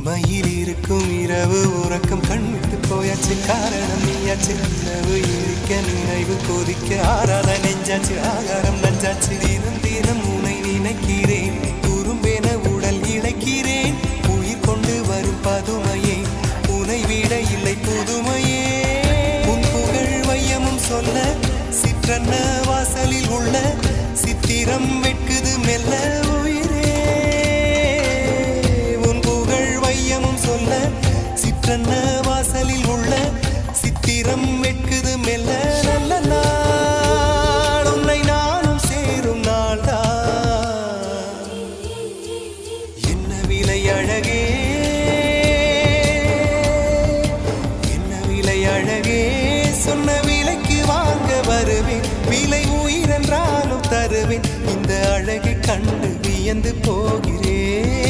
மயில் இருக்கும் இரவு உறக்கம் கண்விட்டு போயாச்சு காரணம் நீயாச்சு நிலவு இருக்க நினைவு கொதிக்க ஆறாத நெஞ்சாச்சு ஆகாரம் நஞ்சாச்சு தினம் தினம் உனை நினைக்கிறேன் குறும்பென உடல் இழைக்கிறேன் உயிர் கொண்டு வரும் பதுமையே உனை விட இல்லை புதுமையே உன் புகழ் வையமும் சொல்ல சிற்றன்ன வாசலில் உள்ள சித்திரம் வெட்குது மெல்ல சிற்றன்ன வாசலில் உள்ள சித்திரம் வெட்குது மெல்ல நல்ல நாள் உன்னை நானும் சேரும் நாள்தான் என்ன விலை அழகே என்ன விலை அழகே சொன்ன விலைக்கு வாங்க வருவேன் விலை உயிரென்றாலும் தருவேன் இந்த அழகை கண்டு வியந்து போகிறேன்